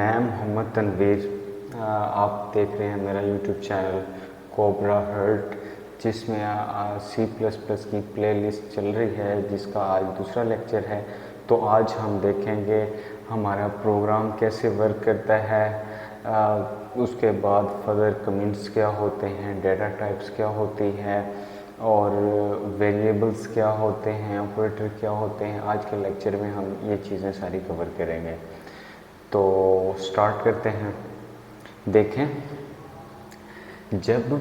मैं मोहम्मद तनवीर। आप देख रहे हैं मेरा यूट्यूब चैनल कोबरा हर्ट, जिसमें C++ की प्लेलिस्ट चल रही है, जिसका आज दूसरा लेक्चर है। तो आज हम देखेंगे हमारा प्रोग्राम कैसे वर्क करता है, उसके बाद फर्दर कमेंट्स क्या होते हैं, डेटा टाइप्स क्या होती है और वेरिएबल्स क्या होते हैं, ऑपरेटर क्या होते हैं। आज के लेक्चर में हम ये चीज़ें सारी कवर करेंगे। तो स्टार्ट करते हैं। देखें, जब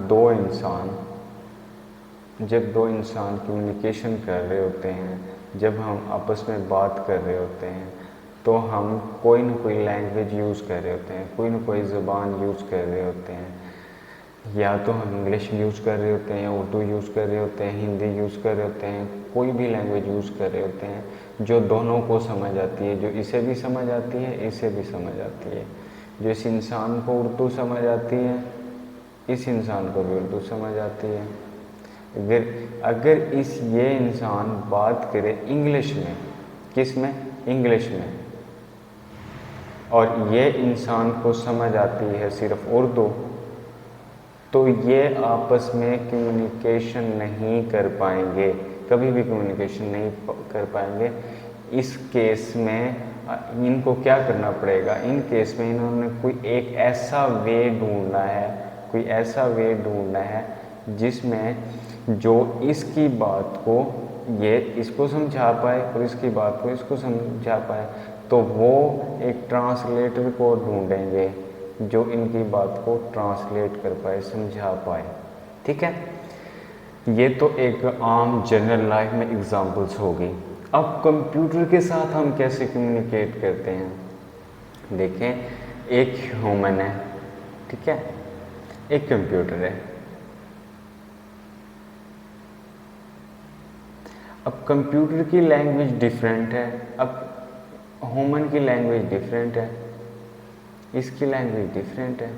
दो इंसान कम्युनिकेशन कर रहे होते हैं, जब हम आपस में बात कर रहे होते हैं, तो हम कोई ना कोई लैंग्वेज यूज़ कर रहे होते हैं, कोई ना कोई ज़बान यूज़ कर रहे होते हैं। या तो हम इंग्लिश यूज़ कर रहे होते हैं, उर्दू यूज़ कर रहे होते हैं, हिंदी यूज़ कर रहे होते हैं, कोई भी लैंग्वेज यूज़ कर रहे होते हैं जो दोनों को समझ आती है, जो इसे भी समझ आती है, इसे भी समझ आती है। जो इस इंसान को उर्दू समझ आती है, इस इंसान को भी उर्दू समझ आती है। अगर ये इंसान बात करे इंग्लिश में, किस में? इंग्लिश में, और ये इंसान को समझ आती है सिर्फ उर्दू, तो ये आपस में कम्युनिकेशन नहीं कर पाएंगे, कभी भी कम्युनिकेशन नहीं कर पाएंगे। इस केस में इनको क्या करना पड़ेगा? इन केस में इन्होंने कोई एक ऐसा वे ढूंढना है, जिसमें जो इसकी बात को ये इसको समझा पाए और इसकी बात को इसको समझा पाए। तो वो एक ट्रांसलेटर को ढूंढेंगे जो इनकी बात को ट्रांसलेट कर पाए, समझा पाए। ठीक है, ये तो एक आम जनरल लाइफ में एग्जांपल्स होगी। अब कंप्यूटर के साथ हम कैसे कम्युनिकेट करते हैं? देखें, एक ह्यूमन है, ठीक है, एक कंप्यूटर है। अब कंप्यूटर की लैंग्वेज डिफरेंट है, अब ह्यूमन की लैंग्वेज डिफरेंट है, इसकी लैंग्वेज डिफरेंट है।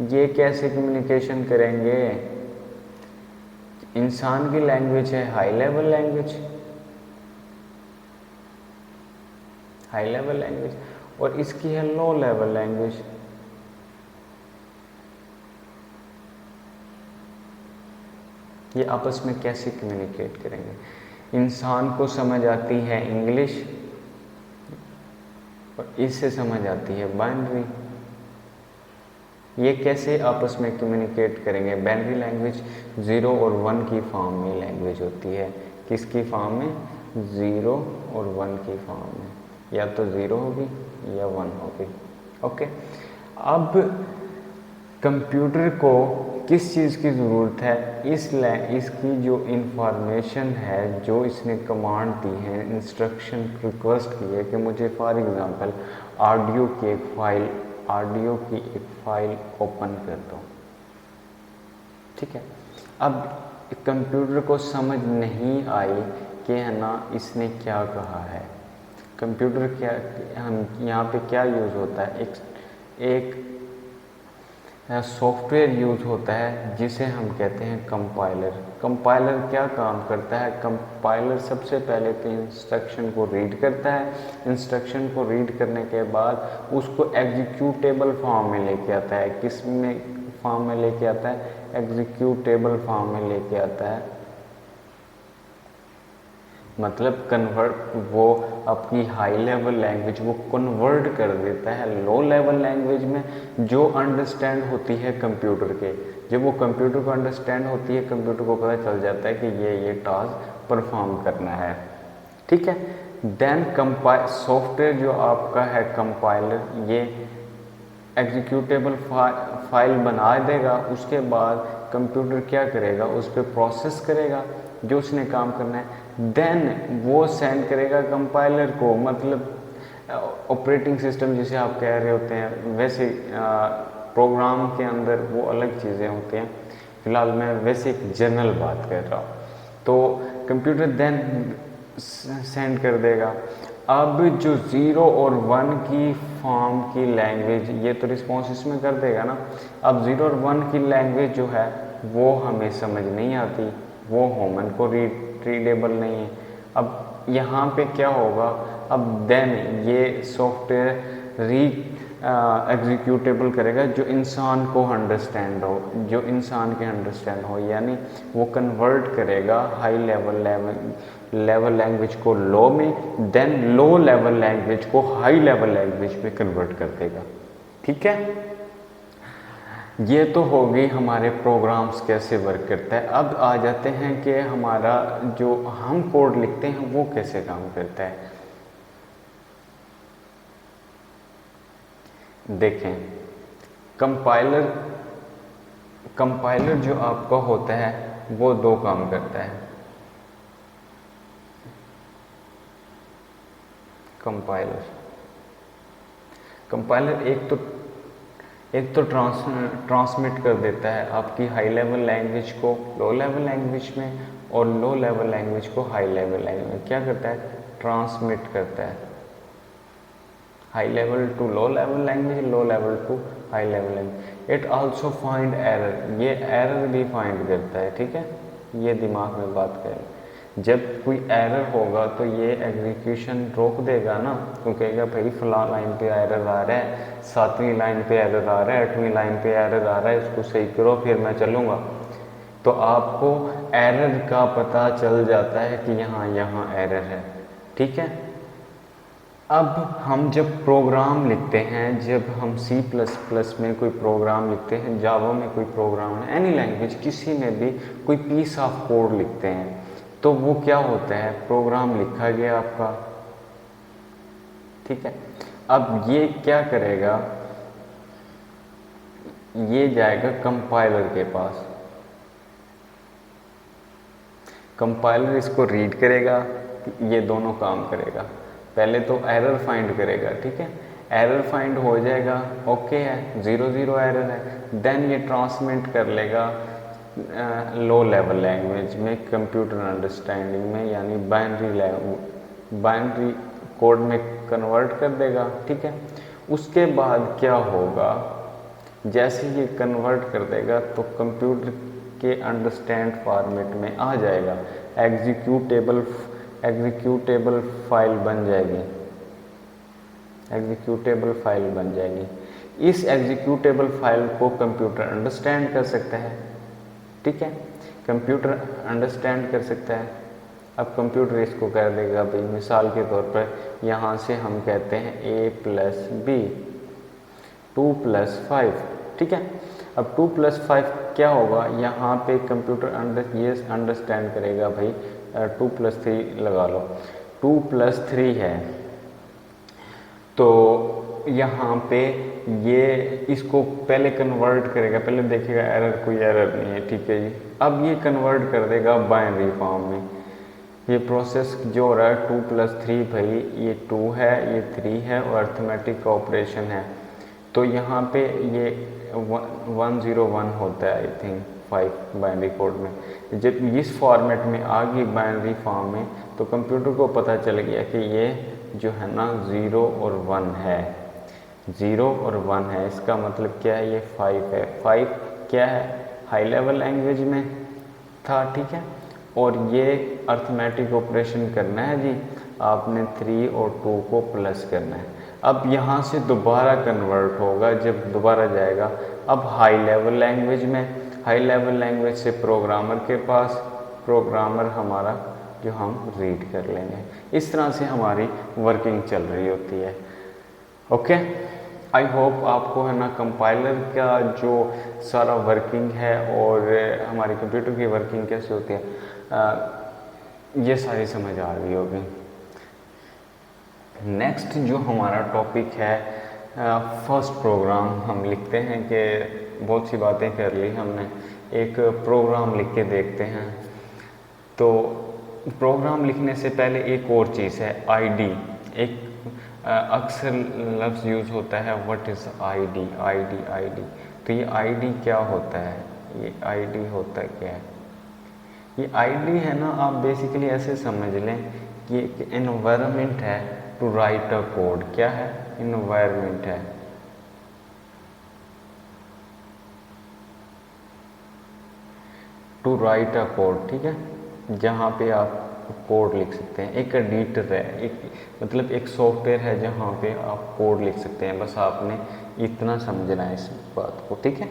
ये कैसे कम्युनिकेशन करेंगे? इंसान की लैंग्वेज है हाई लेवल लैंग्वेज, और इसकी है लो लेवल लैंग्वेज। ये आपस में कैसे कम्युनिकेट करेंगे? इंसान को समझ आती है इंग्लिश और इससे समझ आती है बाइनरी। ये कैसे आपस में कम्युनिकेट करेंगे? बाइनरी लैंग्वेज 0 और 1 की फॉर्म में लैंग्वेज होती है। किसकी फॉर्म में? 0 और 1 की फॉर्म में, या तो 0 होगी या 1 होगी। ओके, अब कंप्यूटर को किस चीज़ की ज़रूरत है? इसकी जो इंफॉर्मेशन है, जो इसने कमांड दी है, इंस्ट्रक्शन रिक्वेस्ट की है कि मुझे फॉर एग्ज़ाम्पल ऑडियो की एक फ़ाइल ओपन कर दो। ठीक है, अब कंप्यूटर को समझ नहीं आई कि है ना इसने क्या कहा है। कंप्यूटर क्या, हम यहाँ पे क्या यूज़ होता है? एक सॉफ्टवेयर यूज़ होता है जिसे हम कहते हैं कंपाइलर। कंपाइलर क्या काम करता है? कंपाइलर सबसे पहले तो इंस्ट्रक्शन को रीड करता है। इंस्ट्रक्शन को रीड करने के बाद उसको एग्जीक्यूटेबल फॉर्म में लेके आता है। किस में फॉर्म में लेके आता है? एग्जीक्यूटेबल फॉर्म में लेके आता है। मतलब कन्वर्ट, वो अपनी हाई लेवल लैंग्वेज वो कन्वर्ट कर देता है लो लेवल लैंग्वेज में, जो अंडरस्टैंड होती है कंप्यूटर के। जब वो कंप्यूटर को अंडरस्टैंड होती है, कंप्यूटर को पता चल जाता है कि ये टास्क परफॉर्म करना है। ठीक है, देन सॉफ्टवेयर जो आपका है कंपाइलर, ये एग्जीक्यूटेबल फाइल बना देगा। उसके बाद कंप्यूटर क्या करेगा? उस पर प्रोसेस करेगा जो उसने काम करना है। देन वो सेंड करेगा कंपाइलर को, मतलब ऑपरेटिंग सिस्टम जिसे आप कह रहे होते हैं, वैसे प्रोग्राम के अंदर वो अलग चीज़ें होती हैं। फिलहाल मैं वैसे एक जनरल बात कर रहा हूँ। तो कंप्यूटर देन सेंड कर देगा। अब जो 0 और 1 की फॉर्म की लैंग्वेज, ये तो रिस्पॉन्स इसमें कर देगा ना। अब 0 और 1 की लैंग्वेज जो है वो हमें समझ नहीं आती, वो ह्यूमन को रीडेबल नहीं है। अब यहाँ पे क्या होगा, अब देन ये सॉफ्टवेयर एग्जीक्यूटेबल करेगा जो इंसान को अंडरस्टैंड हो, जो इंसान के अंडरस्टैंड हो, यानी वो कन्वर्ट करेगा हाई लेवल लैंग्वेज को लो में, देन लो लेवल लैंग्वेज को हाई लेवल लैंग्वेज में कन्वर्ट कर देगा। ठीक है, ये तो हो गई हमारे प्रोग्राम्स कैसे वर्क करता है। अब आ जाते हैं कि हमारा जो हम कोड लिखते हैं वो कैसे काम करता है। देखें, कंपाइलर जो आपका होता है वो दो काम करता है। कंपाइलर एक तो ट्रांसमिट कर देता है आपकी हाई लेवल लैंग्वेज को लो लेवल लैंग्वेज में, और लो लेवल लैंग्वेज को हाई लेवल लैंग्वेज में क्या करता है, ट्रांसमिट करता है। High level to low level language, low level to high level language. It also find error, ये एरर भी फाइंड करता है। ठीक है, ये दिमाग में बात करें, जब कोई एरर होगा तो ये एग्जीक्यूशन रोक देगा ना, तो कहेगा भाई फला लाइन पे एरर आ रहा है, 7वीं लाइन पे एरर आ रहा है, 8वीं लाइन पे एरर आ रहा है, इसको सही करो फिर मैं चलूँगा। तो आपको एरर का पता चल जाता है कि यहाँ एरर है। ठीक है, अब हम जब प्रोग्राम लिखते हैं, जब हम C++ में कोई प्रोग्राम लिखते हैं, जावा में कोई प्रोग्राम, एनी लैंग्वेज किसी में भी कोई पीस ऑफ कोड लिखते हैं, तो वो क्या होता है, प्रोग्राम लिखा गया आपका। ठीक है, अब ये क्या करेगा, ये जाएगा कंपाइलर के पास, कंपाइलर इसको रीड करेगा, ये दोनों काम करेगा। पहले तो एरर फाइंड करेगा। ठीक है, एरर फाइंड हो जाएगा, ओके है, 0 एरर है, देन ये ट्रांसमिट कर लेगा लो लेवल लैंग्वेज में, कंप्यूटर अंडरस्टैंडिंग में, यानी बाइनरी कोड में कन्वर्ट कर देगा। ठीक है, उसके बाद क्या होगा, जैसे ये कन्वर्ट कर देगा तो कंप्यूटर के अंडरस्टैंड फॉर्मेट में आ जाएगा, एग्जीक्यूटेबल फाइल बन जाएगी, एग्जीक्यूटेबल फाइल बन जाएगी। इस एग्जीक्यूटेबल फाइल को कंप्यूटर अंडरस्टैंड कर सकता है। ठीक है, कंप्यूटर अंडरस्टैंड कर सकता है। अब कंप्यूटर इसको कर देगा भाई, मिसाल के तौर पर यहाँ से हम कहते हैं a+b 2+5। ठीक है, अब 2+5 क्या होगा, यहाँ पे कंप्यूटर ये अंडरस्टैंड करेगा भाई 2+3 लगा लो, 2+3 है, तो यहाँ पे ये इसको पहले कन्वर्ट करेगा, पहले देखेगा एरर, कोई एरर नहीं है। ठीक है जी, अब ये कन्वर्ट कर देगा बाइनरी फॉर्म में। ये प्रोसेस जो हो रहा है 2+3 भाई, ये 2 है, ये 3 है और अर्थमेटिक का ऑपरेशन है, तो यहाँ पे ये 101 होता है, आई थिंक 5 बाइनरी कोड में। जब इस फॉर्मेट में आ गई बाइनरी फॉर्म में, तो कंप्यूटर को पता चल गया कि ये जो है ना 0 और 1 है, 0 और 1 है, इसका मतलब क्या है, ये 5 है। 5 क्या है, हाई लेवल लैंग्वेज में था। ठीक है, और ये अर्थमेटिक ऑपरेशन करना है जी, आपने 3 और 2 को प्लस करना है। अब यहाँ से दोबारा कन्वर्ट होगा, जब दोबारा जाएगा अब हाई लेवल लैंग्वेज में, हाई लेवल लैंग्वेज से प्रोग्रामर के पास, प्रोग्रामर हमारा जो हम रीड कर लेंगे। इस तरह से हमारी वर्किंग चल रही होती है। ओके, आई होप आपको है ना कंपाइलर का जो सारा वर्किंग है और हमारे कंप्यूटर की वर्किंग कैसे होती है, ये सारी समझ आ रही होगी। नेक्स्ट जो हमारा टॉपिक है, फर्स्ट प्रोग्राम हम लिखते हैं कि बहुत सी बातें कर ली हमने, एक प्रोग्राम लिख के देखते हैं। तो प्रोग्राम लिखने से पहले एक और चीज़ है, आईडी। एक अक्सर लफ्ज़ यूज़ होता है, what is ID, ID ID. तो ये आईडी क्या होता है, ये आईडी होता क्या है, ये आईडी है ना, आप बेसिकली ऐसे समझ लें कि एक एनवायरनमेंट है टू राइट अ कोड। क्या है, एनवायरनमेंट है टू राइट अ कोड। ठीक है, जहाँ पे आप कोड लिख सकते हैं। एक एडिटर है, एक मतलब एक सॉफ्टवेयर है जहाँ पे आप कोड लिख सकते हैं। बस आपने इतना समझना है इस बात को, ठीक है।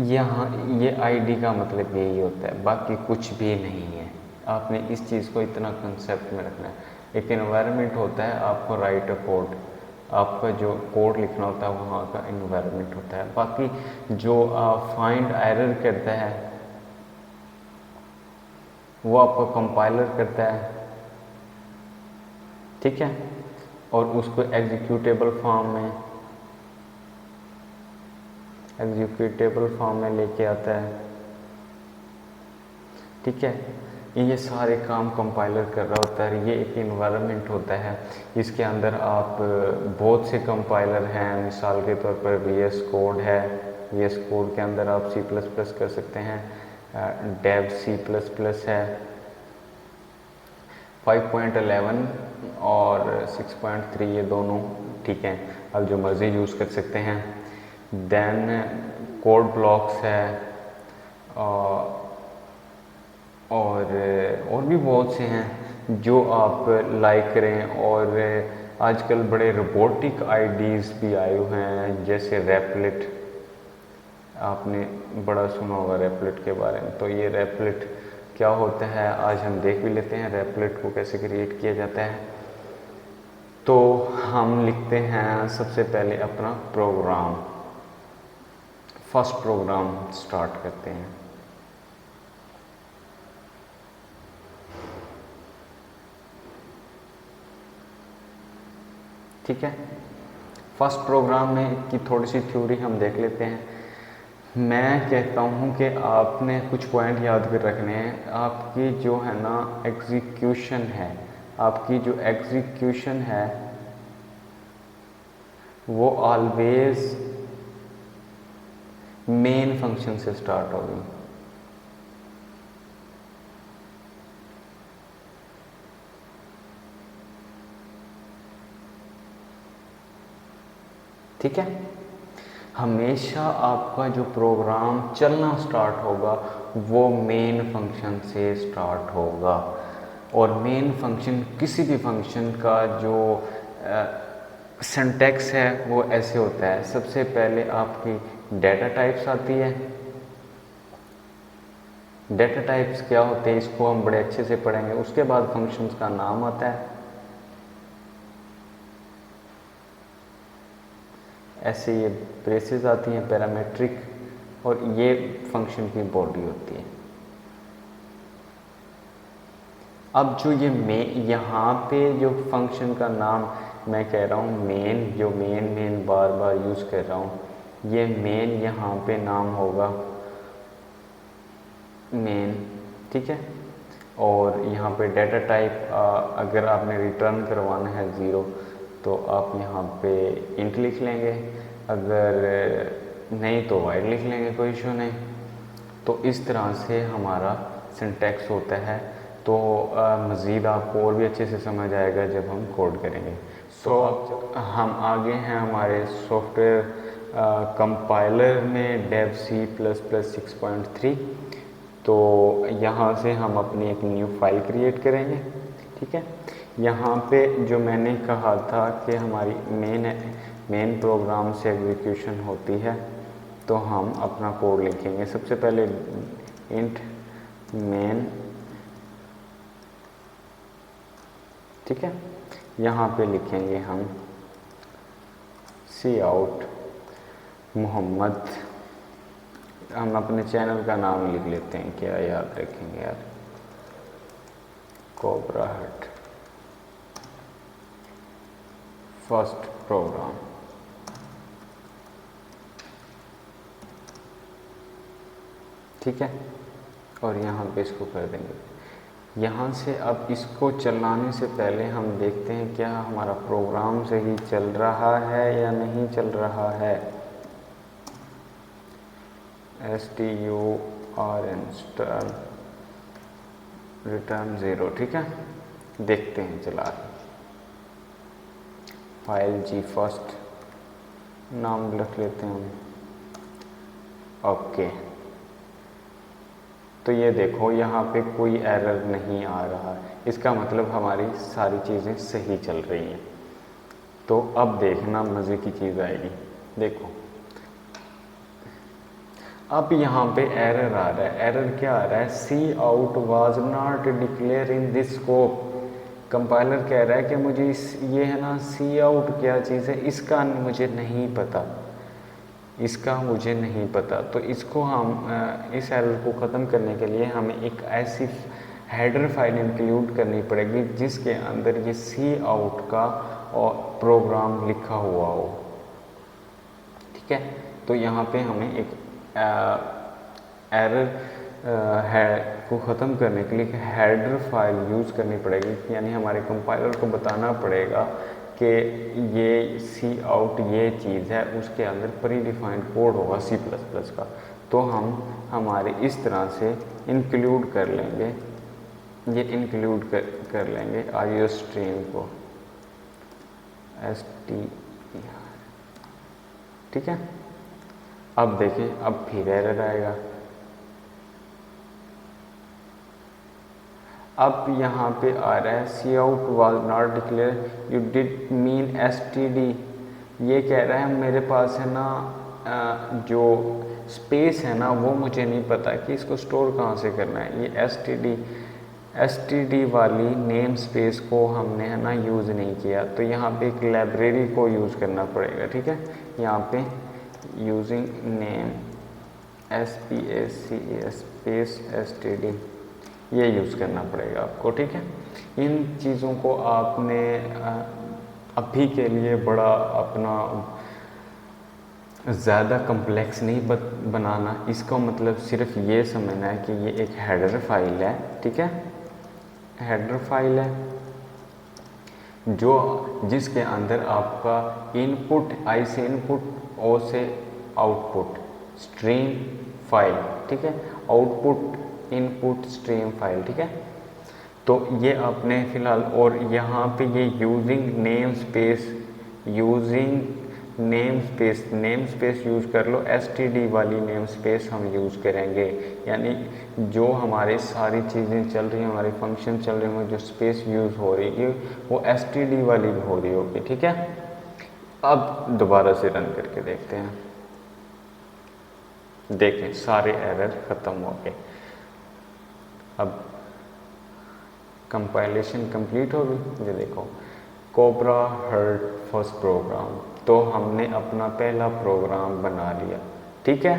यहाँ ये आईडी का मतलब यही होता है, बाकी कुछ भी नहीं है। आपने इस चीज़ को इतना कंसेप्ट में रखना है। एक एनवायरनमेंट होता है, आपको राइट अ कोड, आपका जो कोड लिखना होता है वहाँ का एनवायरनमेंट होता है। बाकी जो फाइंड एरर करता है वो आपका कंपाइलर करता है, ठीक है, और उसको एग्जीक्यूटेबल फॉर्म में लेके आता है, ठीक है। ये सारे काम कंपाइलर कर रहा होता है। ये एक इन्वायरमेंट होता है, इसके अंदर आप बहुत से कंपाइलर हैं। मिसाल के तौर पर VS कोड है, VS कोड के अंदर आप C++ कर सकते हैं, डेव C++ है, 5.11 और 6.3 ये दोनों, ठीक है, आप जो मर्ज़ी यूज़ कर सकते हैं। देन कोड ब्लॉक्स है, और भी बहुत से हैं जो आप लाइक करें। और आजकल बड़े रोबोटिक आईडीज़ भी आए हुए हैं, जैसे रेपलिट, आपने बड़ा सुना होगा रेपलिट के बारे में। तो ये रेपलिट क्या होता है आज हम देख भी लेते हैं, रेपलिट को कैसे क्रिएट किया जाता है। तो हम लिखते हैं सबसे पहले अपना प्रोग्राम, फर्स्ट प्रोग्राम स्टार्ट करते हैं। ठीक है, फर्स्ट प्रोग्राम में की थोड़ी सी थ्योरी हम देख लेते हैं। मैं कहता हूँ कि आपने कुछ पॉइंट याद कर रखने हैं। आपकी जो है ना एग्जीक्यूशन है, आपकी जो एग्जीक्यूशन है वो ऑलवेज मेन फंक्शन से स्टार्ट होगी। ठीक है, हमेशा आपका जो प्रोग्राम चलना स्टार्ट होगा वो मेन फंक्शन से स्टार्ट होगा। और मेन फंक्शन, किसी भी फंक्शन का जो सिंटैक्स है वो ऐसे होता है। सबसे पहले आपकी डेटा टाइप्स आती है। डेटा टाइप्स क्या होते हैं इसको हम बड़े अच्छे से पढ़ेंगे। उसके बाद फंक्शंस का नाम आता है, ऐसे ये ब्रेसेस आती हैं पैरामीट्रिक, और ये फंक्शन की बॉडी होती है। अब जो ये यहाँ पे जो फंक्शन का नाम मैं कह रहा हूँ मेन, जो मेन बार बार यूज़ कर रहा हूँ, ये मेन यहाँ पे नाम होगा मेन, ठीक है। और यहाँ पे डेटा टाइप अगर आपने रिटर्न करवाना है 0 तो आप यहाँ पे इंट लिख लेंगे, अगर नहीं तो वाइड लिख लेंगे, कोई इशू नहीं। तो इस तरह से हमारा सिंटैक्स होता है। तो मज़ीद आपको और भी अच्छे से समझ आएगा जब हम कोड करेंगे। तो अब हम आगे हैं हमारे सॉफ्टवेयर कंपाइलर में डेव C++6.3। तो यहाँ से हम अपनी एक न्यू फाइल क्रिएट करेंगे, ठीक है। यहाँ पे जो मैंने कहा था कि हमारी मेन प्रोग्राम से एग्जीक्यूशन होती है, तो हम अपना कोड लिखेंगे। सबसे पहले इंट मेन, ठीक है। यहाँ पे लिखेंगे हम सी आउट मोहम्मद। हम अपने चैनल का नाम लिख लेते हैं, क्या याद रखेंगे यार, कोबरा हट फर्स्ट प्रोग्राम। ठीक है, और यहाँ पे इसको कर देंगे। यहाँ से अब इसको चलाने से पहले हम देखते हैं क्या हमारा प्रोग्राम सही चल रहा है या नहीं चल रहा है। STURN रिटर्न 0, ठीक है। देखते हैं चला के। फाइल जी फर्स्ट नाम रख लेते हैं हम, ओके। तो ये देखो यहाँ पे कोई एरर नहीं आ रहा, इसका मतलब हमारी सारी चीज़ें सही चल रही हैं। तो अब देखना मज़े की चीज़ आएगी। देखो अब यहाँ पे एरर आ रहा है। एरर क्या आ रहा है? Cout was not declare in this scope. Compiler कह रहा है कि मुझे ये है ना सी आउट क्या चीज़ है, इसका मुझे नहीं पता, इसका मुझे नहीं पता। तो इसको हम इस एरर को ख़त्म करने के लिए हमें एक ऐसी हेडर फाइल इंक्लूड करनी पड़ेगी जिसके अंदर ये सी आउट का और प्रोग्राम लिखा हुआ हो। ठीक है, तो यहाँ पे हमें एक एरर है को ख़त्म करने के लिए हेडर फाइल यूज़ करनी पड़ेगी, यानी हमारे कंपाइलर को बताना पड़ेगा कि ये सी आउट ये चीज़ है, उसके अंदर प्री डिफाइंड कोड होगा C++ का। तो हम हमारे इस तरह से इंक्लूड कर लेंगे, ये इंक्लूड कर लेंगे IO स्ट्रीम को STR। ठीक है, अब देखें, अब फिर एरर आएगा। अब यहाँ पे आ रहा है cout was not declare, you did mean STD। ये कह रहा है मेरे पास है ना जो स्पेस है ना वो मुझे नहीं पता कि इसको स्टोर कहाँ से करना है। ये STD वाली नेम स्पेस को हमने है ना यूज़ नहीं किया, तो यहाँ पे एक लाइब्रेरी को यूज़ करना पड़ेगा। ठीक है, यहाँ पे यूजिंग नेम स्पेस STD ये यूज़ करना पड़ेगा आपको। ठीक है, इन चीज़ों को आपने अभी के लिए बड़ा अपना ज़्यादा कम्प्लेक्स नहीं बनाना। इसका मतलब सिर्फ ये समझना है कि ये एक हेडर फाइल है। ठीक है, हेडर फाइल है जो जिसके अंदर आपका इनपुट I से इनपुट, O से आउटपुट, स्ट्रीम फाइल। ठीक है, आउटपुट इनपुट स्ट्रीम फाइल। ठीक है, तो ये आपने फ़िलहाल, और यहाँ पे ये यूजिंग नेम स्पेस यूज़ कर लो। STD वाली नेम स्पेस हम यूज़ करेंगे, यानी जो हमारी सारी चीज़ें चल रही हैं, हमारे फंक्शन चल रहे हैं, जो स्पेस यूज़ हो रही है वो STD वाली भी हो रही होगी। ठीक है, अब दोबारा से रन करके देखते हैं। देखें सारे एरर ख़त्म हो गए। अब कंपाइलेशन कंप्लीट हो गई। ये देखो कोबरा हर्ट फर्स्ट प्रोग्राम, तो हमने अपना पहला प्रोग्राम बना लिया। ठीक है,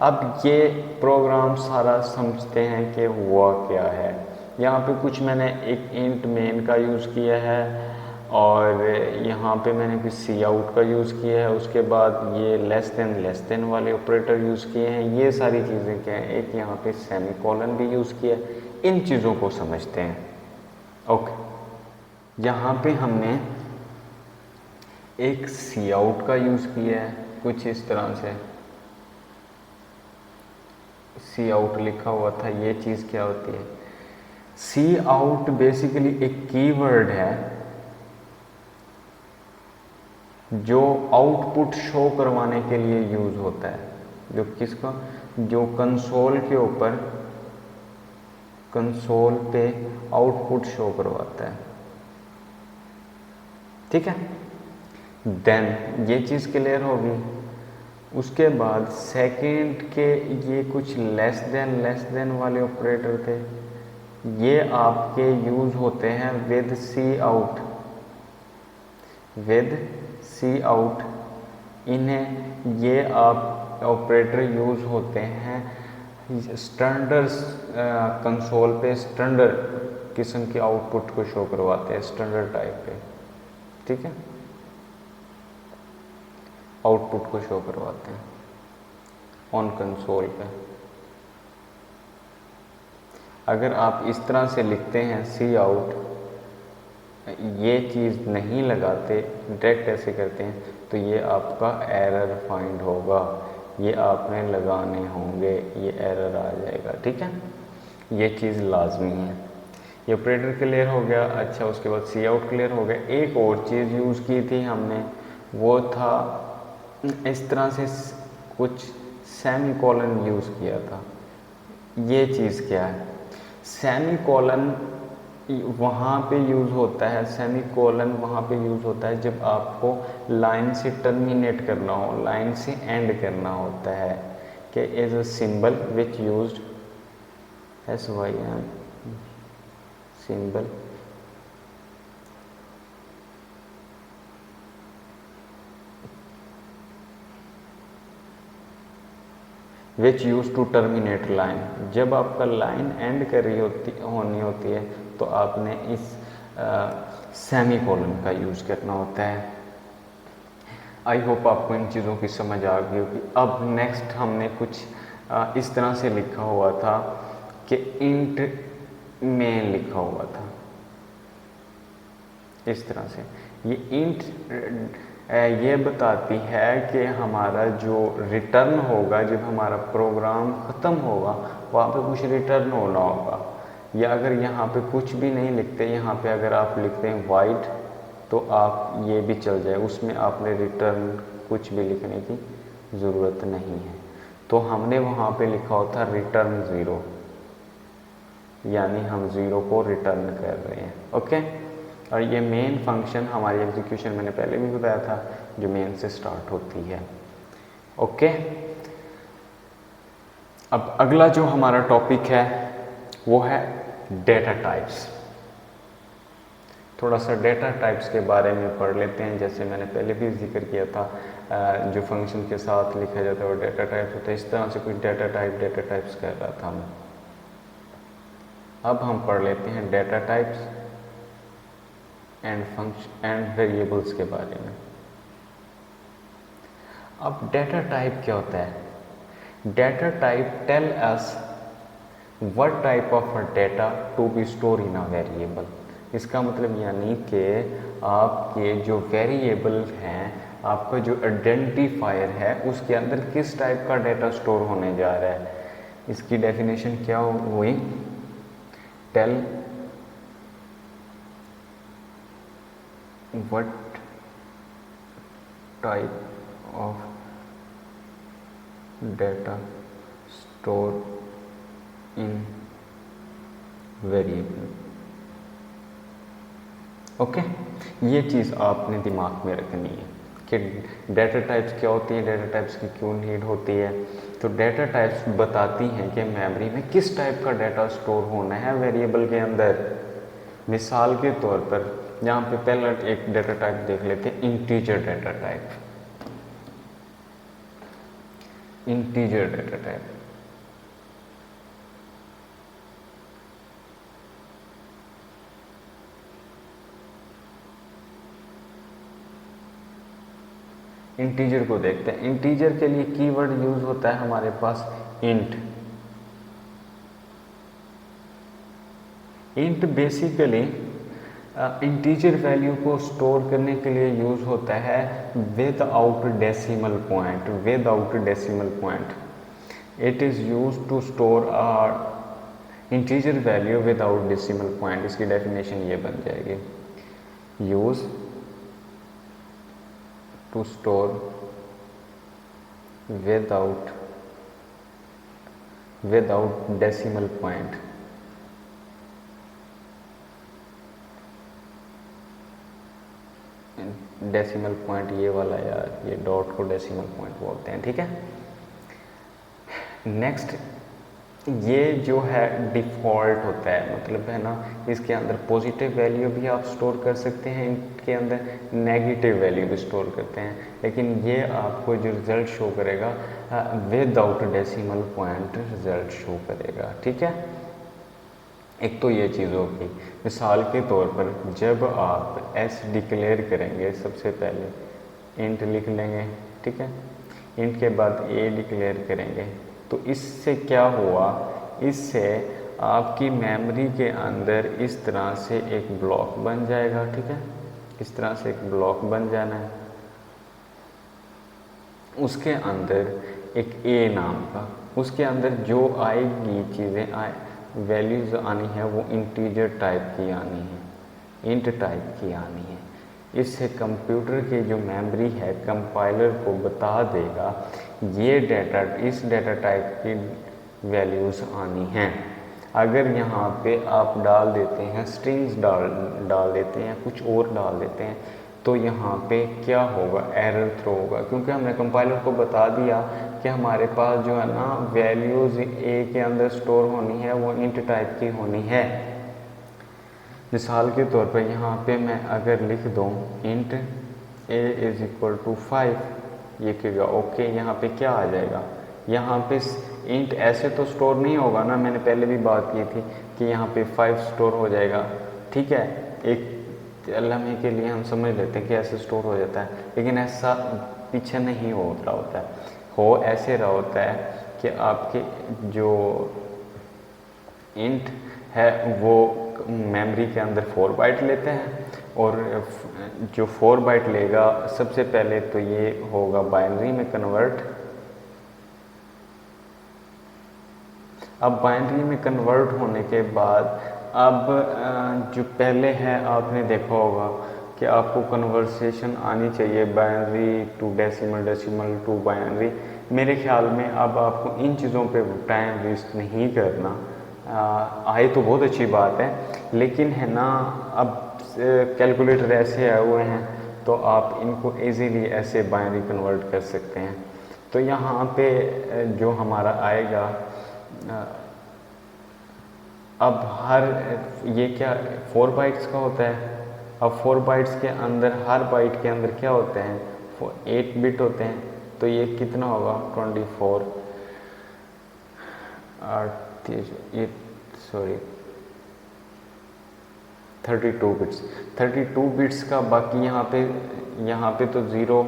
अब ये प्रोग्राम सारा समझते हैं कि हुआ क्या है। यहाँ पे कुछ मैंने एक इंट मेन का यूज़ किया है, और यहाँ पे मैंने कुछ सी आउट का यूज़ किया है, उसके बाद ये लेस देन वाले ऑपरेटर यूज़ किए हैं। ये सारी चीज़ें क्या हैं, एक यहाँ पे सेमीकोलन भी यूज़ किया है। इन चीज़ों को समझते हैं। ओके, यहाँ पे हमने एक सी आउट का यूज़ किया है, कुछ इस तरह से सी आउट लिखा हुआ था। ये चीज़ क्या होती है? सी आउट बेसिकली एक कीवर्ड है जो आउटपुट शो करवाने के लिए यूज़ होता है। जो किसका? जो कंसोल के ऊपर, कंसोल पे आउटपुट शो करवाता है। ठीक है, देन ये चीज़ क्लियर होगी। उसके बाद सेकंड के ये कुछ लेस देन वाले ऑपरेटर थे, ये आपके यूज़ होते हैं विद सी आउट। इन्हें ये आप ऑपरेटर यूज़ होते हैं स्टैंडर्ड कंसोल पे, स्टैंडर्ड किस्म के आउटपुट को शो करवाते हैं, स्टैंडर्ड टाइप पे। ठीक है, आउटपुट को शो करवाते हैं ऑन कंसोल पे। अगर आप इस तरह से लिखते हैं सी आउट, ये चीज़ नहीं लगाते, डायरेक्ट ऐसे करते हैं, तो ये आपका एरर फाइंड होगा, ये आपने लगाने होंगे, ये एरर आ जाएगा। ठीक है, ये चीज़ लाजमी है। ये ऑपरेटर क्लियर हो गया। अच्छा, उसके बाद सी आउट क्लियर हो गया। एक और चीज़ यूज़ की थी हमने, वो था इस तरह से कुछ सेमीकोलन यूज़ किया था। ये चीज़ क्या है, सेमी कॉलन वहाँ पे यूज़ होता है, सेमी कॉलन वहाँ पे यूज़ होता है जब आपको लाइन से टर्मिनेट करना हो, लाइन से एंड करना होता है, कि as a symbol which used SYM symbol which use to terminate line. जब आपका लाइन एंड कर रही होनी होती है तो आपने इस सेमी कॉलन का यूज़ करना होता है। आई होप आपको इन चीज़ों की समझ आ गई होगी। अब नेक्स्ट हमने कुछ इस तरह से लिखा हुआ था कि इंट में लिखा हुआ था इस तरह से। ये इंट ये बताती है कि हमारा जो रिटर्न होगा, जब हमारा प्रोग्राम ख़त्म होगा वहाँ पे कुछ रिटर्न होना होगा। या अगर यहाँ पे कुछ भी नहीं लिखते, यहाँ पे अगर आप लिखते हैं वाइड तो आप ये भी चल जाए, उसमें आपने रिटर्न कुछ भी लिखने की ज़रूरत नहीं है। तो हमने वहाँ पे लिखा होता रिटर्न 0, यानी हम 0 को रिटर्न कर रहे हैं। ओके, और ये मेन फंक्शन हमारी एग्जीक्यूशन मैंने पहले भी बताया था, जो मेन से स्टार्ट होती है। ओके, अब अगला जो हमारा टॉपिक है वो है डेटा टाइप्स। थोड़ा सा डेटा टाइप्स के बारे में पढ़ लेते हैं। जैसे मैंने पहले भी जिक्र किया था, जो फंक्शन के साथ लिखा जाता है वो डेटा टाइप्स होता है। इस तरह से कुछ डेटा टाइप्स कह रहा था मैं। अब हम पढ़ लेते हैं data types and function and variables के बारे में। अब डेटा टाइप क्या होता है? Data type tell us what type of data to be store in a variable. इसका मतलब यानी कि आपके जो वेरिएबल हैं, आपका जो आइडेंटिफायर है, उसके अंदर किस टाइप का डेटा स्टोर होने जा रहा है। इसकी डेफिनेशन क्या हुई? Tell what type of data store in variable। Okay, ये चीज़ आपने दिमाग में रखनी है कि डेटा टाइप्स क्या होती है, डेटा टाइप्स की क्यों नीड होती है। तो डेटा टाइप्स बताती हैं कि मेमोरी में किस टाइप का डेटा स्टोर होना है वेरिएबल के अंदर। मिसाल के तौर पर यहाँ पे पहला एक डेटा टाइप देख लेते हैं, integer data type. Integer data type integer को देखते हैं। इंटीजर के लिए कीवर्ड यूज होता है हमारे पास int. Int basically integer value को स्टोर करने के लिए यूज होता है without decimal point. Without decimal point it is use to store integer value without decimal point. इसकी डेफिनेशन ये बन जाएगी, use to store without decimal point. Decimal point ये वाला यार, ये डॉट को डेसिमल पॉइंट बोलते हैं, ठीक है। नेक्स्ट, ये जो है डिफ़ॉल्ट होता है, मतलब है ना, इसके अंदर पॉजिटिव वैल्यू भी आप स्टोर कर सकते हैं, इनके अंदर नेगेटिव वैल्यू भी स्टोर करते हैं, लेकिन ये आपको जो रिज़ल्ट शो करेगा without decimal point result show करेगा, ठीक है। एक तो ये चीज़ होगी। मिसाल के तौर पर जब आप एस डिक्लेयर करेंगे, सबसे पहले इंट लिख लेंगे, ठीक है। इंट के बाद ए डिक्लेयर करेंगे, तो इससे क्या हुआ, इससे आपकी मेमोरी के अंदर इस तरह से एक ब्लॉक बन जाएगा, ठीक है। इस तरह से एक ब्लॉक बन जाना है, उसके अंदर एक ए नाम का, उसके अंदर जो आएगी चीज़ें वैल्यूज़ आनी है वो इंटीजर टाइप की आनी है, इंट टाइप की आनी है। इससे कंप्यूटर की जो मेमोरी है कंपाइलर को बता देगा ये डाटा, इस डाटा टाइप की वैल्यूज़ आनी हैं। अगर यहाँ पे आप डाल देते हैं स्ट्रिंग्स डाल देते हैं, कुछ और डाल देते हैं, तो यहाँ पे क्या होगा, एरर थ्रो होगा, क्योंकि हमने कंपाइलर को बता दिया कि हमारे पास जो है ना वैल्यूज़ ए के अंदर स्टोर होनी है वो इंट टाइप की होनी है। मिसाल के तौर पर यहाँ पे मैं अगर लिख दूँ int a is equal to 5, ये कहेगा ओके, यहाँ पे क्या आ जाएगा, यहाँ पे इंट ऐसे तो स्टोर नहीं होगा ना, मैंने पहले भी बात की थी कि यहाँ पे 5 स्टोर हो जाएगा, ठीक है, एक लम्हे के लिए हम समझ लेते हैं कि ऐसे स्टोर हो जाता है, लेकिन ऐसा पीछे नहीं हो रहा होता है, हो ऐसे रहा होता है कि आपके जो इंट है वो मेमोरी के अंदर 4 बाइट लेते हैं, और जो 4 बाइट लेगा सबसे पहले तो ये होगा बाइनरी में कन्वर्ट। अब बाइनरी में कन्वर्ट होने के बाद अब जो पहले है आपने देखा होगा कि आपको कन्वर्सेशन आनी चाहिए binary to decimal, decimal to binary. मेरे ख्याल में अब आपको इन चीज़ों पे टाइम वेस्ट नहीं करना। आए तो बहुत अच्छी बात है, लेकिन है ना अब कैलकुलेटर ऐसे आए हुए हैं तो आप इनको इजीली ऐसे बाइनरी कन्वर्ट कर सकते हैं। तो यहाँ पे जो हमारा आएगा अब हर ये क्या 4 बाइट्स का होता है। अब 4 बाइट्स के अंदर हर बाइट के अंदर क्या होते हैं, 8 बिट होते हैं, तो ये कितना होगा 24 ये सॉरी 32 बिट्स। 32 बिट्स का बाकी यहाँ पे तो 0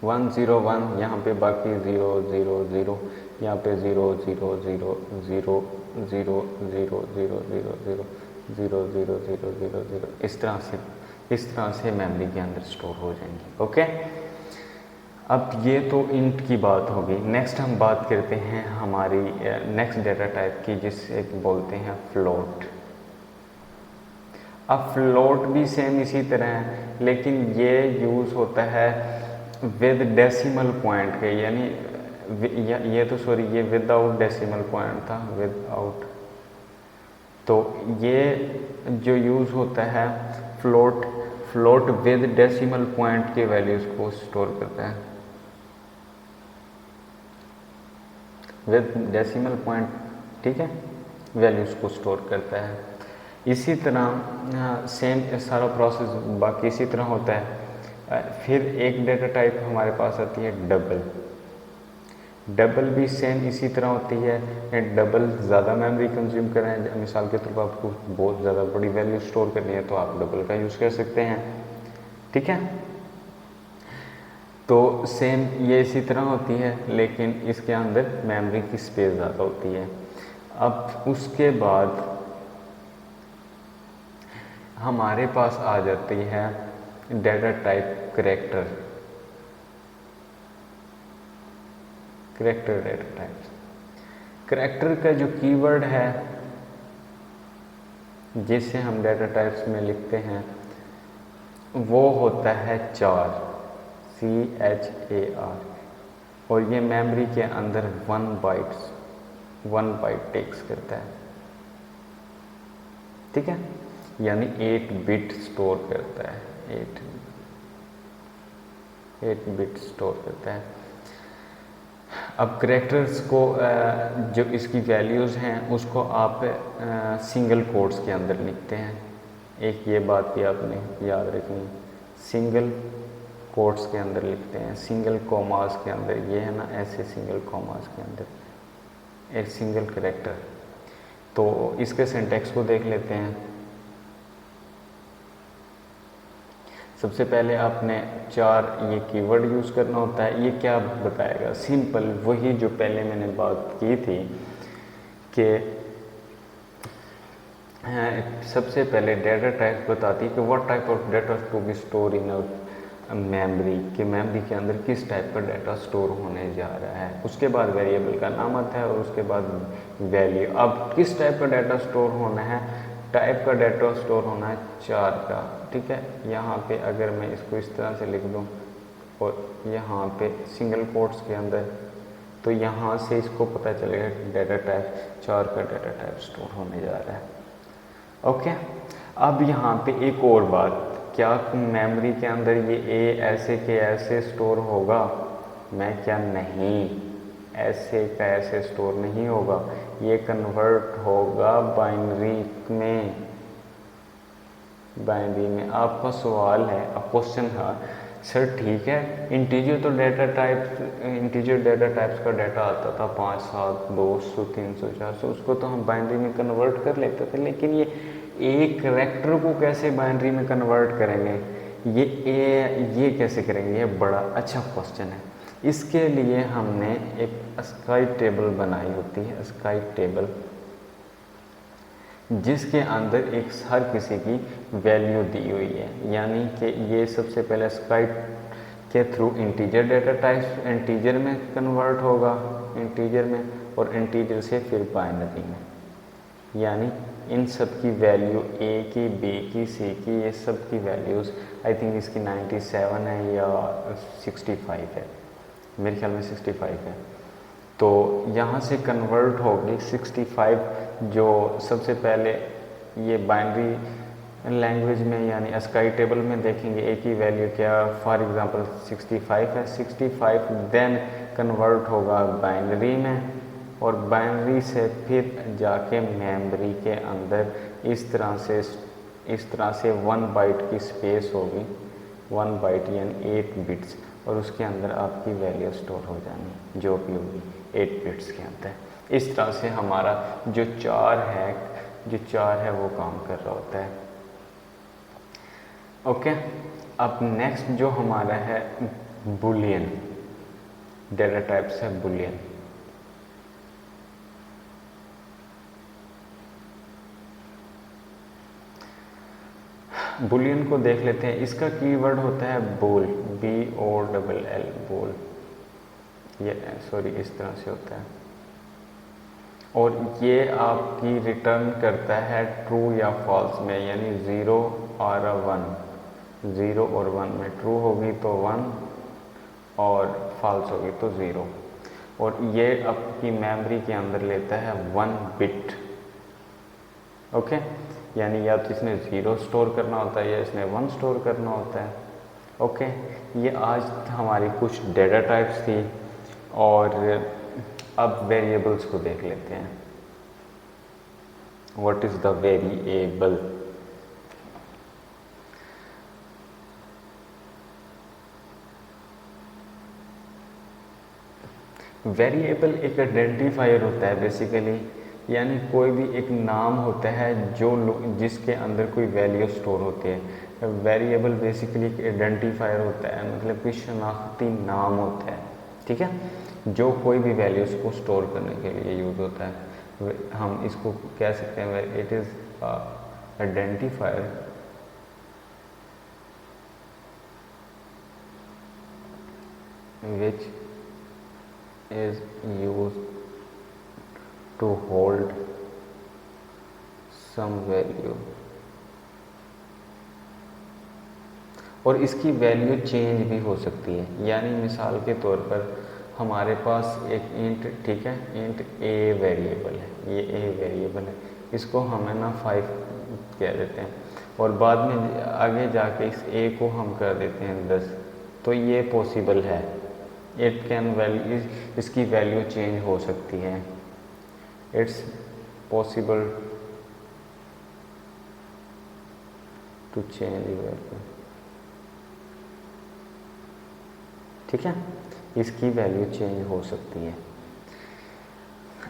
1 0 1, यहाँ पे बाकी 0 0 0, यहाँ पे 0 0 0 0 0 0 0 0 0 0 0 0 0 0, इस तरह से मेमोरी के अंदर स्टोर हो जाएंगी। ओके, अब ये तो इंट की बात होगी। नेक्स्ट हम बात करते हैं हमारी नेक्स्ट डेटा टाइप की, जिसे बोलते हैं फ्लोट। अब फ्लोट भी सेम इसी तरह है, लेकिन ये यूज़ होता है विद डेसिमल पॉइंट के, यानी ये तो सॉरी ये विदाउट डेसिमल पॉइंट था, विदाउट। तो ये जो यूज़ होता है फ्लोट विद डेसिमल पॉइंट के वैल्यूज़ को स्टोर करता है, विद डेसिमल पॉइंट, ठीक है, वैल्यूज़ को स्टोर करता है। इसी तरह सेम सारा प्रोसेस बाकी इसी तरह होता है। फिर एक डेटा टाइप हमारे पास आती है डबल भी सेम इसी तरह होती है। डबल ज़्यादा मेमोरी कंज्यूम कर रहे हैं, मिसाल के तौर पर आपको बहुत ज़्यादा बड़ी वैल्यू स्टोर करनी है तो आप डबल का यूज़ कर सकते हैं, ठीक है। तो सेम ये इसी तरह होती है, लेकिन इसके अंदर मेमोरी की स्पेस ज़्यादा होती है। अब उसके बाद हमारे पास आ जाती है data type character data type. Character का जो कीवर्ड है जिसे हम डेटा टाइप्स में लिखते हैं वो होता है चार, CHAR, और ये मेमोरी के अंदर 1 बाइट टेक्स करता है, ठीक है, यानी 8 बिट स्टोर करता है, 8 बिट स्टोर करता है। अब करेक्टर्स को जो इसकी वैल्यूज़ हैं उसको आप सिंगल कोट्स के अंदर लिखते हैं। एक ये बात भी आपने याद रखनी, सिंगल कोट्स के अंदर लिखते हैं, सिंगल कॉमास के अंदर, ये है ना ऐसे सिंगल कॉमास के अंदर एक सिंगल करेक्टर। तो इसके सिंटैक्स को देख लेते हैं। सबसे पहले आपने 4 ये कीवर्ड यूज़ करना होता है। ये क्या बताएगा, सिंपल वही जो पहले मैंने बात की थी कि सबसे पहले डेटा टाइप बताती है कि what type of data to be store in memory, कि मेमोरी के अंदर किस टाइप का डाटा स्टोर होने जा रहा है। उसके बाद वेरिएबल का नाम आता है और उसके बाद वैल्यू। अब किस टाइप का डाटा स्टोर होना है, टाइप का डाटा स्टोर होना है 4 का, ठीक है। यहाँ पे अगर मैं इसको इस तरह से लिख दूँ और यहाँ पे सिंगल कोट्स के अंदर तो यहाँ से इसको पता चलेगा डाटा टाइप 4 का डाटा टाइप स्टोर होने जा रहा है। ओके, अब यहाँ पे एक और बात, क्या मेमोरी के अंदर ये ए ऐसे के ऐसे स्टोर होगा? मैं क्या नहीं, ऐसे का ऐसे स्टोर नहीं होगा, ये कन्वर्ट होगा बाइनरी में। बाइनरी में आपका सवाल है, अब क्वेश्चन है सर ठीक है, इंटीजर तो data type, integer data types का डाटा आता था 5, 7, 200, 300, 400, उसको तो हम बाइनरी में कन्वर्ट कर लेते थे, लेकिन ये एक कैरेक्टर को कैसे बाइनरी में कन्वर्ट करेंगे, ये कैसे करेंगे? ये बड़ा अच्छा क्वेश्चन है। इसके लिए हमने एक स्काई टेबल बनाई होती है, स्काई टेबल, जिसके अंदर एक हर किसी की वैल्यू दी हुई है। यानी कि ये सबसे पहले स्काई के through integer data type integer में कन्वर्ट होगा, इंटीजर में, और इंटीजर से फिर बाइनरी में। यानी इन सब की वैल्यू ए की, बी की, सी की, ये सब की वैल्यूज़ आई थिंक इसकी 97 है या 65 है, मेरे ख्याल में 65 है। तो यहाँ से कन्वर्ट होगी 65, जो सबसे पहले ये बाइनरी लैंग्वेज में यानी स्काई टेबल में देखेंगे ए की वैल्यू क्या, फॉर एग्जांपल 65 है, 65 देन कन्वर्ट होगा बाइनरी में, और बाइनरी से फिर जाके मेमोरी के अंदर इस तरह से 1 बाइट की स्पेस होगी, 1 बाइट यानी 8 बिट्स, और उसके अंदर आपकी वैल्यू स्टोर हो जानी जो भी होगी 8 बिट्स के अंदर। इस तरह से हमारा जो 4 है वो काम कर रहा होता है। ओके, अब नेक्स्ट जो हमारा है बुलियन डाटा टाइप्स है, बुलियन। बुलियन को देख लेते हैं। इसका कीवर्ड होता है बोल, BOLL, बोल, ये सॉरी इस तरह से होता है, और ये आपकी रिटर्न करता है ट्रू या फॉल्स में, यानी 0 और 1, 0 और 1 में, ट्रू होगी तो 1 और फॉल्स होगी तो 0, और ये आपकी मेमोरी के अंदर लेता है 1 बिट। ओके, यानी या तो इसने 0 स्टोर करना होता है या इसने 1 स्टोर करना होता है। ओके, ये आज हमारी कुछ डाटा टाइप्स थी, और अब वेरिएबल्स को देख लेते हैं। What is the variable? Variable एक आइडेंटिफायर होता है बेसिकली, यानी कोई भी एक नाम होता है जिसके अंदर कोई वैल्यू स्टोर होती है। वेरिएबल बेसिकली एक आइडेंटिफायर होता है, मतलब कि शनाख्ती नाम होता है, ठीक है, जो कोई भी वैल्यूज़ को स्टोर करने के लिए यूज़ होता है। हम इसको कह सकते हैं it is identifier which is used to hold some value, और इसकी वैल्यू चेंज भी हो सकती है। यानी मिसाल के तौर पर हमारे पास एक इंट, ठीक है, इंट ए वेरिएबल है, ये ए वेरिएबल है, इसको हमें ना 5 कह देते हैं, और बाद में आगे जाके इस ए को हम कर देते हैं 10, तो ये पॉसिबल है। इट कैन वैल्यू, इसकी वैल्यू चेंज हो सकती है, it's possible to change value, ठीक है, इसकी वैल्यू चेंज हो सकती है।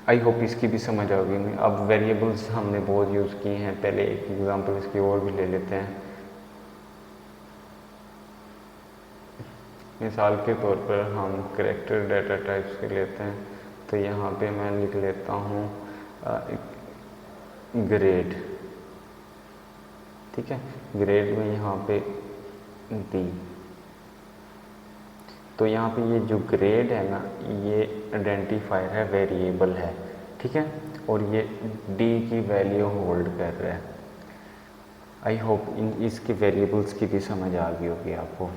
आई होप इसकी भी समझ आ गई। अब वेरिएबल्स हमने बहुत यूज़ किए हैं, पहले एक एग्जांपल इसकी और भी ले लेते हैं। मिसाल के तौर पर हम कैरेक्टर डाटा टाइप्स के लेते हैं, तो यहाँ पे मैं लिख लेता हूँ ग्रेड, ठीक है, ग्रेड में यहाँ पे डी, तो यहाँ पे ये जो ग्रेड है ना, ये आइडेंटिफायर है, वेरिएबल है, ठीक है, और ये डी की वैल्यू होल्ड कर रहा है। आई होप इसके वेरिएबल्स की भी समझ आ गई होगी आपको।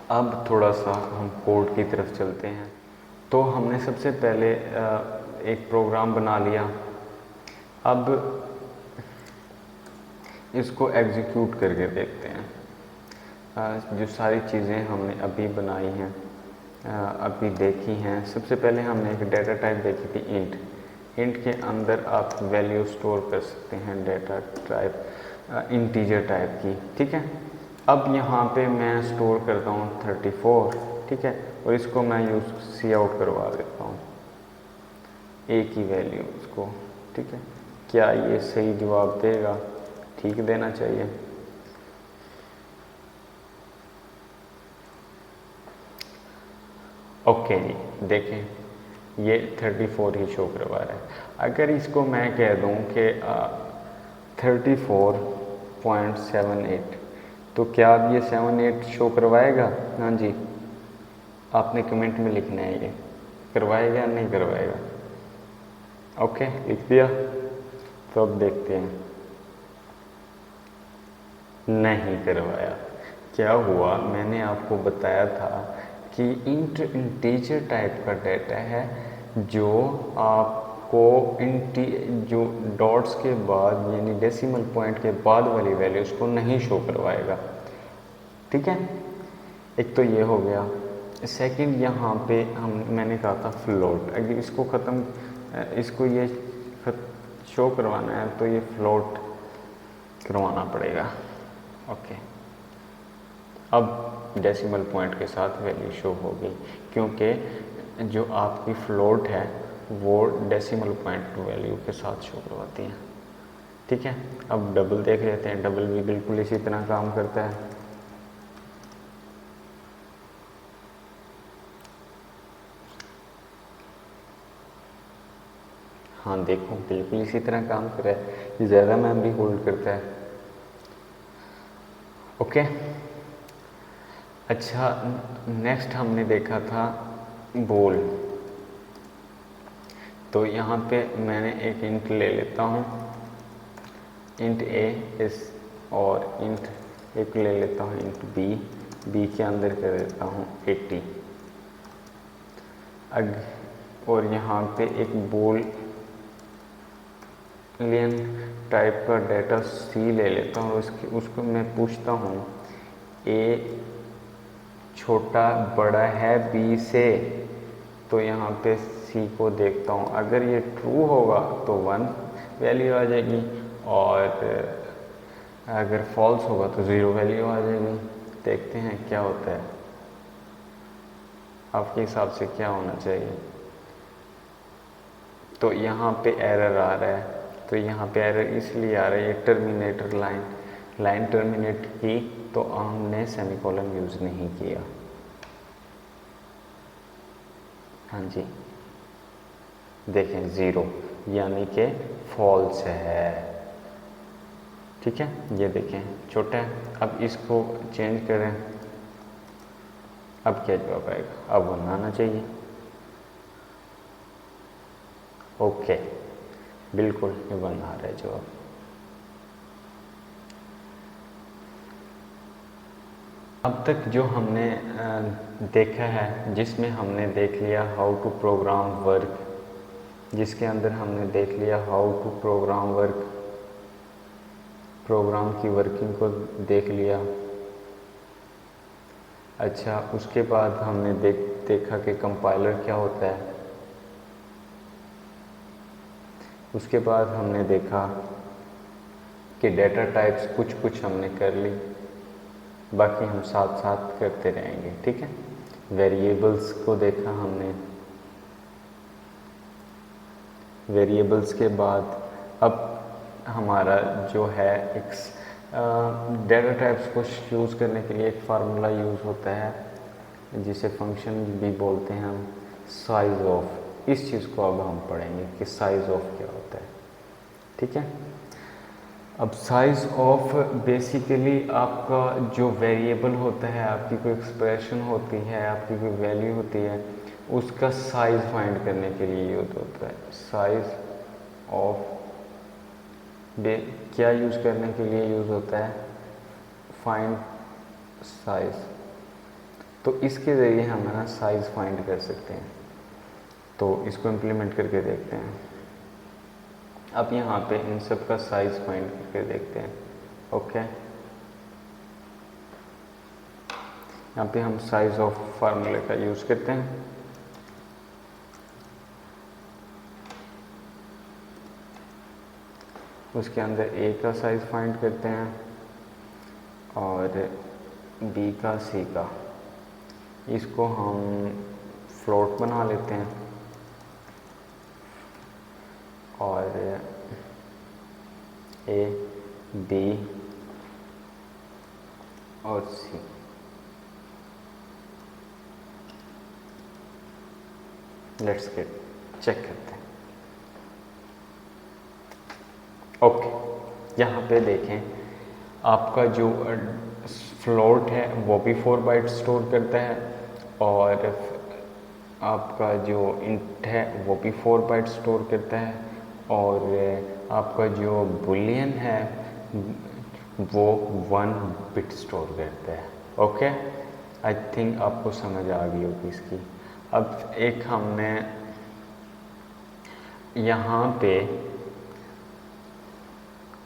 अब थोड़ा सा हम कोड की तरफ चलते हैं। तो हमने सबसे पहले एक प्रोग्राम बना लिया। अब इसको एग्जीक्यूट करके देखते हैं। जो सारी चीज़ें हमने अभी बनाई हैं, अभी देखी हैं, सबसे पहले हमने एक डेटा टाइप देखी थी इंट। इंट के अंदर आप वैल्यू स्टोर कर सकते हैं, डेटा टाइप इंटीजर टाइप की, ठीक है। अब यहाँ पे मैं स्टोर करता हूँ 34, ठीक है, और इसको मैं यूज़ सी आउट करवा देता हूँ, एक ही वैल्यू इसको, ठीक है। क्या ये सही जवाब देगा? ठीक देना चाहिए। ओके जी, देखें ये 34 ही शो करवा रहा है। अगर इसको मैं कह दूं कि 34.78, तो क्या अब ये 78 शो करवाएगा? हाँ जी, आपने कमेंट में लिखना है ये करवाएगा या नहीं करवाएगा। ओके, लिख दिया। तो अब देखते हैं, नहीं करवाया। क्या हुआ? मैंने आपको बताया था कि इंटीजर टाइप का डेटा है जो आपको जो डॉट्स के बाद यानी डेसिमल पॉइंट के बाद वाली वैल्यूज़ को नहीं शो करवाएगा, ठीक है। एक तो ये हो गया। सेकंड, यहाँ पे मैंने कहा था फ्लोट। अगर इसको इसको ये शो करवाना है तो ये फ्लोट करवाना पड़ेगा। ओके, अब डेसिमल पॉइंट के साथ वैल्यू शो हो गई, क्योंकि जो आपकी फ्लोट है वो डेसिमल पॉइंट वैल्यू के साथ शो करवाती है, ठीक है। अब डबल देख लेते हैं। डबल भी बिल्कुल इसी तरह काम करता है। हाँ देखो, बिल्कुल इसी तरह काम कर रहा है, ये ज़्यादा मेमोरी होल्ड करता है। ओके, अच्छा, नेक्स्ट हमने देखा था बोल। तो यहाँ पे मैंने एक इंट ले लेता हूँ, इंट ए इस, और इंट एक ले लेता हूँ इंट बी। बी के अंदर कर देता हूँ 80। और यहाँ पे एक बोल लियन टाइप का डेटा सी ले लेता हूँ। उसको मैं पूछता हूँ ए छोटा बड़ा है बी से, तो यहाँ पे सी को देखता हूँ। अगर ये ट्रू होगा तो 1 वैल्यू आ जाएगी, और अगर फॉल्स होगा तो 0 वैल्यू आ जाएगी। देखते हैं क्या होता है, आपके हिसाब से क्या होना चाहिए। तो यहाँ पे एरर आ रहा है। तो यहाँ पे एरर इसलिए आ रहा है, ये टर्मिनेटर लाइन टर्मिनेट की तो हमने सेमीकोलन यूज़ नहीं किया। हाँ जी, देखें 0 यानी कि फॉल्स है, ठीक है। ये देखें छोटा है। अब इसको चेंज करें, अब क्या जवाब आएगा? अब 1 आना चाहिए। ओके, बिल्कुल ये 1 आ रहा है जवाब। अब तक जो हमने देखा है, जिसमें हमने देख लिया हाउ टू प्रोग्राम वर्क, जिसके अंदर हमने देख लिया how to program work, program की वर्किंग को देख लिया। अच्छा, उसके बाद हमने देखा कि कंपाइलर क्या होता है। उसके बाद हमने देखा कि डेटा टाइप्स कुछ हमने कर ली, बाकी हम साथ साथ करते रहेंगे, ठीक है। वेरिएबल्स को देखा हमने। वेरिएबल्स के बाद अब हमारा जो है एक डेटा टाइप्स को यूज़ करने के लिए एक फार्मूला यूज़ होता है जिसे फंक्शन भी बोलते हैं हम, साइज़ ऑफ। इस चीज़ को अब हम पढ़ेंगे कि साइज़ ऑफ क्या होता है, ठीक है। अब साइज़ ऑफ बेसिकली आपका जो वेरिएबल होता है, आपकी कोई एक्सप्रेशन होती है, आपकी कोई वैल्यू होती है, उसका साइज़ फाइंड करने के लिए यूज़ होता है। साइज़ ऑफ क्या यूज़ करने के लिए यूज़ होता है? Find size. तो इसके ज़रिए हम ना साइज़ फाइंड कर सकते हैं। तो इसको इम्प्लीमेंट करके देखते हैं। अब यहाँ पे इन सब का साइज़ फाइंड करके देखते हैं। ओके, यहाँ पे हम साइज़ ऑफ फार्मूले का यूज़ करते हैं। उसके अंदर ए का साइज़ फाइंड करते हैं और बी का, सी का। इसको हम फ्लोट बना लेते हैं और ए, बी और सी लेट्स गेट चेक करते हैं। ओके, यहाँ पे देखें आपका जो फ्लोट है वो भी 4 बाइट स्टोर करता है और आपका जो इंट है वो भी 4 बाइट स्टोर करता है और आपका जो बुलियन है वो 1 बिट स्टोर करता है। ओके, आई थिंक आपको समझ आ गई होगी इसकी। अब एक हमने यहाँ पे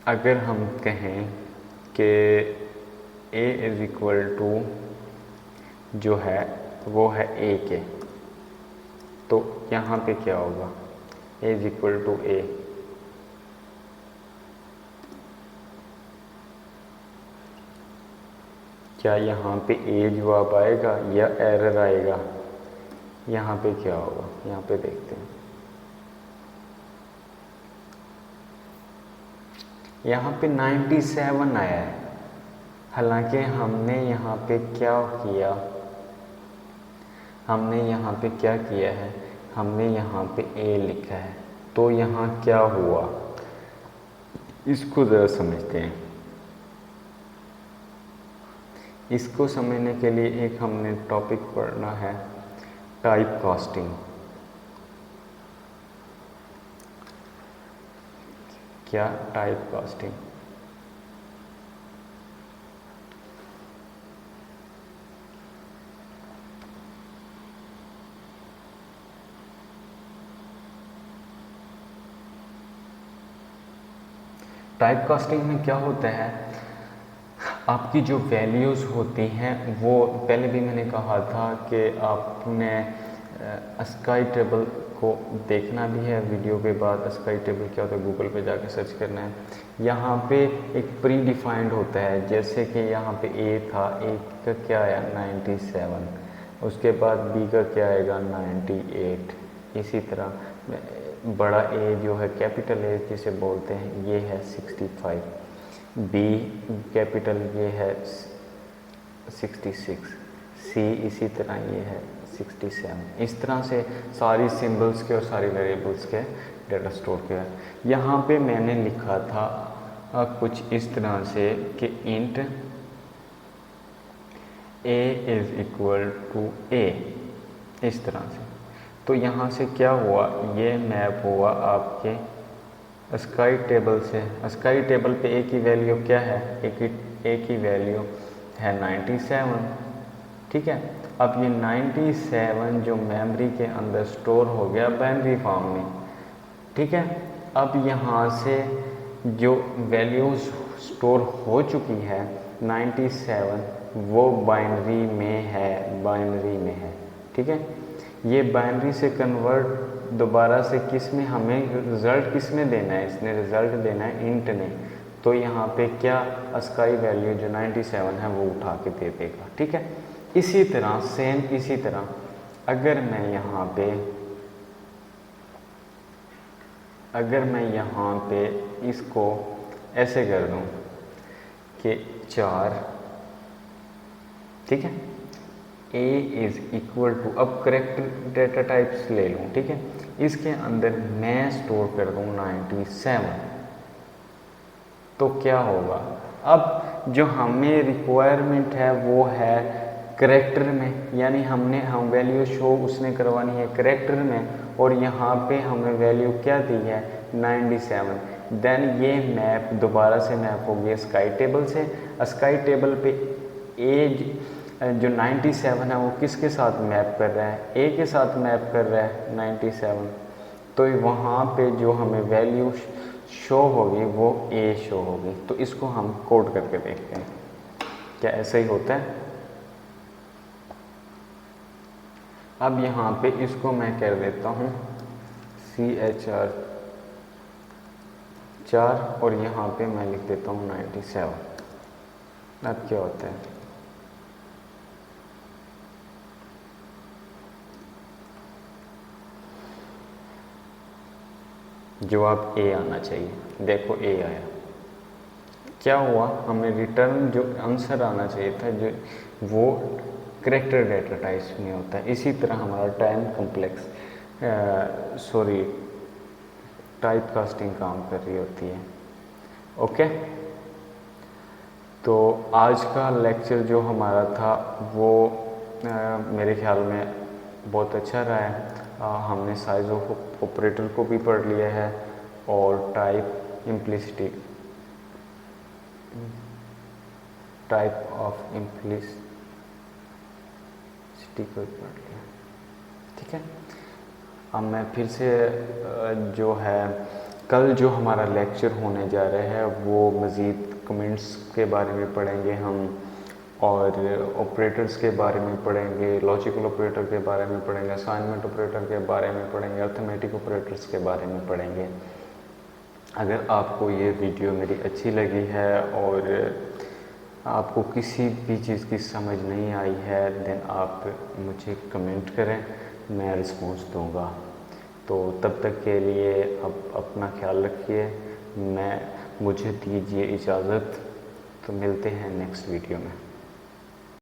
अगर हम कहें कि a इज़ इक्वल टू जो है वो है a के, तो यहाँ पे क्या होगा? a is equal to a। क्या यहाँ पे a जवाब आएगा या एरर आएगा? यहाँ पे क्या होगा? यहाँ पे देखते हैं। यहाँ पे 97 आया है, हालांकि हमने यहाँ पे क्या किया? हमने यहाँ पे क्या किया है? हमने यहाँ पे a लिखा है, तो यहाँ क्या हुआ? इसको ज़रा समझते हैं। इसको समझने के लिए एक हमने टॉपिक पढ़ना है, टाइप कास्टिंग। क्या? Type casting. टाइप कास्टिंग में क्या होता है? आपकी जो वैल्यूज़ होती हैं वो पहले भी मैंने कहा था कि आपने अस्काई टेबल को देखना भी है। वीडियो के बाद अस्काई टेबल क्या होता है गूगल पे जाके सर्च करना है। यहाँ पे एक प्री डिफाइंड होता है, जैसे कि यहाँ पे ए था, ए का क्या आया 97, उसके बाद बी का क्या आएगा 98, इसी तरह बड़ा ए जो है कैपिटल ए जिसे बोलते हैं ये है 65, बी कैपिटल ये है 66, सी इसी तरह ये है 67। इस तरह से सारी सिंबल्स के और सारी वेरिएबल्स के डाटा स्टोर किया। यहाँ पे मैंने लिखा था कुछ इस तरह से कि int a is equal to a, इस तरह से। तो यहाँ से क्या हुआ? ये मैप हुआ आपके अस्काई टेबल से। अस्काई टेबल पे a की वैल्यू क्या है? a की वैल्यू है 97, ठीक है। अब ये 97 जो मेमोरी के अंदर स्टोर हो गया बाइनरी फॉर्म में, ठीक है। अब यहाँ से जो वैल्यूज स्टोर हो चुकी है 97 वो बाइनरी में है, ठीक है। ये बाइनरी से कन्वर्ट दोबारा से किस में, हमें रिज़ल्ट किस में देना है? इसने रिज़ल्ट देना है इंट ने। तो यहाँ पे क्या अस्काई वैल्यू जो 97 है वो उठा के दे देगा, ठीक है। इसी तरह सेम इसी तरह अगर मैं यहाँ पे इसको ऐसे कर दूँ कि 4, ठीक है, a इज़ इक्वल टू, अब करेक्ट डेटा टाइप्स ले लूँ, ठीक है। इसके अंदर मैं स्टोर कर दूँ 97, तो क्या होगा? अब जो हमें रिक्वायरमेंट है वो है करेक्टर में, यानी हम वैल्यू शो उसने करवानी है करेक्टर में, और यहाँ पे हमें वैल्यू क्या दी है 97। देन ये मैप दोबारा से मैप हो गया स्काई टेबल से। स्काई टेबल पे एज जो 97 है वो किसके साथ मैप कर रहा है, ए के साथ मैप कर रहा है 97। तो वहाँ पे जो हमें वैल्यू शो होगी वो ए शो होगी। तो इसको हम कोड करके देखते हैं, क्या ऐसा ही होता है। अब यहाँ पे इसको मैं कर देता हूँ CHR 4 और यहाँ पे मैं लिख देता हूँ 97। अब क्या होता है, जवाब ए आना चाहिए। देखो ए आया। क्या हुआ, हमें रिटर्न जो आंसर आना चाहिए था जो वो करेक्टर डेटा टाइप्स में होता है। इसी तरह हमारा टाइम कम्प्लेक्स टाइप कास्टिंग काम कर रही होती है। ओके, तो आज का लेक्चर जो हमारा था वो मेरे ख्याल में बहुत अच्छा रहा है। हमने साइज ऑफ ऑपरेटर को भी पढ़ लिया है और टाइप ऑफ इम्प्लिसिटी को भी पढ़ लिया। ठीक है, अब मैं फिर से जो है कल जो हमारा लेक्चर होने जा रहा है वो मज़ीद कमेंट्स के बारे में पढ़ेंगे हम, और ऑपरेटर्स के बारे में पढ़ेंगे, लॉजिकल ऑपरेटर के बारे में पढ़ेंगे, असाइनमेंट ऑपरेटर के बारे में पढ़ेंगे, अर्थमेटिक ऑपरेटर्स के बारे में पढ़ेंगे। अगर आपको ये वीडियो मेरी अच्छी लगी है और आपको किसी भी चीज़ की समझ नहीं आई है देन आप मुझे कमेंट करें, मैं रिस्पॉन्स दूंगा। तो तब तक के लिए अब अपना ख्याल रखिए, मुझे दीजिए इजाज़त। तो मिलते हैं नेक्स्ट वीडियो में।